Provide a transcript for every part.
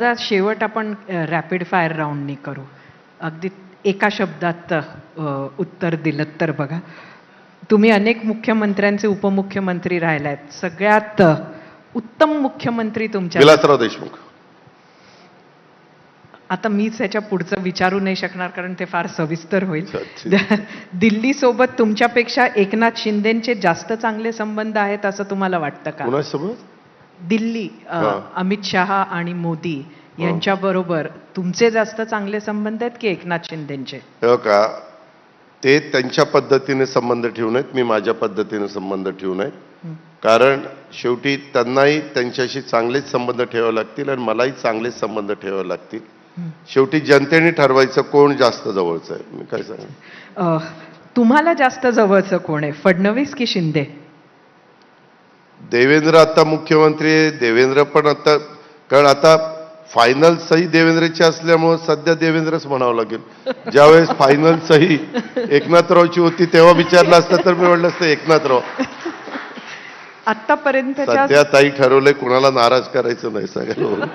आता शेवट आपण रॅपिड फायर राऊंडनी करू. अगदी एका शब्दात उत्तर दिलं तर बघा, तुम्ही अनेक मुख्यमंत्र्यांचे उपमुख्यमंत्री राहिलात, सगळ्यात उत्तम मुख्यमंत्री तुमच्या विलासराव देशमुख. आता मीच याच्या पुढचं विचारू नाही शकणार कारण ते फार सविस्तर होईल. दिल्ली सोबत तुमच्यापेक्षा एकनाथ शिंदेचे जास्त चांगले संबंध आहेत असं तुम्हाला वाटतं का? कोणासोबत? दिल्ली अमित शहा आणि मोदी यांच्या बरोबर तुमचे जास्त चांगले संबंध आहेत की एकनाथ शिंदेचे? हो का, ते त्यांच्या पद्धतीने संबंध ठेवून आहेत, मी माझ्या पद्धतीने संबंध ठेवून आहेत. कारण शेवटी त्यांनाही त्यांच्याशी चांगलेच संबंध ठेवावे लागतील आणि मलाही चांगलेच संबंध ठेवावे लागतील. शेवटी जनतेने ठरवायचं कोण जास्त जवळचं आहे. मी काय सांगू, तुम्हाला जास्त जवळचं कोण आहे, फडणवीस की शिंदे? देवेंद्र आता मुख्यमंत्री आहे. देवेंद्र पण आता, कारण आता फायनल सही देवेंद्रची असल्यामुळे सध्या देवेंद्रच म्हणावं लागेल. ज्यावेळेस फायनल सही एकनाथरावची होती तेव्हा विचारलं असतं तर मी म्हटलं असतं एकनाथराव. आतापर्यंत सध्या ताई ठरवलंय कुणाला नाराज करायचं नाही सगळं.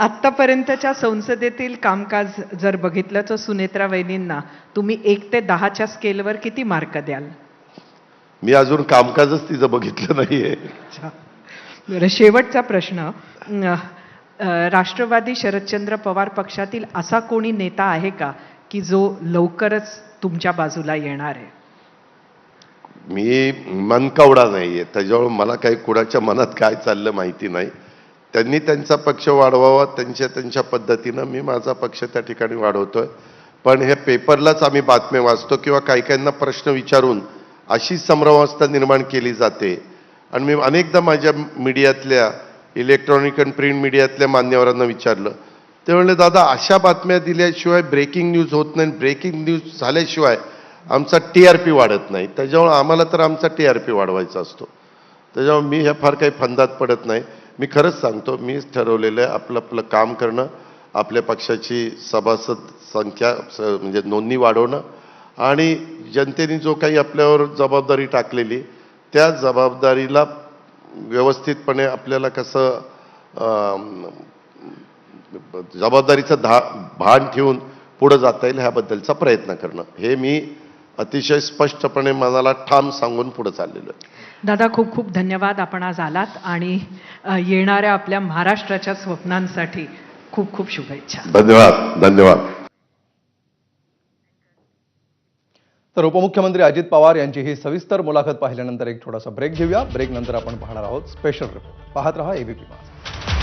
आतापर्यंतच्या संसदेतील कामकाज जर बघितलं तर सुनेत्रा वहिनींना तुम्ही 1 ते 10च्या स्केलवर किती मार्क द्याल? मी अजून कामकाजच तिचं बघितलं नाहीये. बरं, शेवटचा प्रश्न. राष्ट्रवादी शरदचंद्र पवार पक्षातील असा कोणी नेता आहे का की जो लवकरच तुमच्या बाजूला येणार आहे? मी मनकवडा नाहीये, त्याच्यामुळे मला काही कुणाच्या मनात काय चाललं माहिती नाही. त्यांनी त्यांचा पक्ष वाढवावा त्यांच्या पद्धतीनं, मी माझा पक्ष त्या ठिकाणी वाढवतोय. पण हे पेपरलाच आम्ही बातम्या वाचतो किंवा काही काहींना प्रश्न विचारून अशी संभ्रमावस्था निर्माण केली जाते. आणि मी अनेकदा माझ्या मीडियातल्या, इलेक्ट्रॉनिक आणि प्रिंट मीडियातल्या मान्यवरांना विचारलं, ते म्हणले दादा अशा बातम्या दिल्याशिवाय ब्रेकिंग न्यूज होत नाही, ब्रेकिंग न्यूज झाल्याशिवाय आमचा TRP वाढत नाही. त्याच्यामुळे आम्हाला तर आमचा TRP वाढवायचा असतो. त्याच्यामुळे मी ह्या फार काही फंदात पडत नाही. मी खरंच सांगतो, मीच ठरवलेलं आहे आपलं आपलं काम करणं, आपल्या पक्षाची सभासद संख्या म्हणजे नोंदणी वाढवणं आणि जनतेने जो काही आपल्यावर जबाबदारी टाकलेली त्या जबाबदारीला व्यवस्थितपणे आपल्याला कसं जबाबदारीचं भान ठेवून पुढे जाता येईल ह्याबद्दलचा प्रयत्न करणं, हे मी अतिशय स्पष्टपणे मनाला ठाम सांगून पुढे चाललेलो आहे. दादा, खूप खूप धन्यवाद. आपण आज आलात आणि येणाऱ्या आपल्या महाराष्ट्राच्या स्वप्नांसाठी खूप खूप शुभेच्छा. धन्यवाद. धन्यवाद. तर उपमुख्यमंत्री अजित पवार यांची ही सविस्तर मुलाखत पाहिल्यानंतर एक थोडासा ब्रेक घेऊया. ब्रेक नंतर आपण पाहणार आहोत स्पेशल रिपोर्ट. पाहत रहा ABP माझा.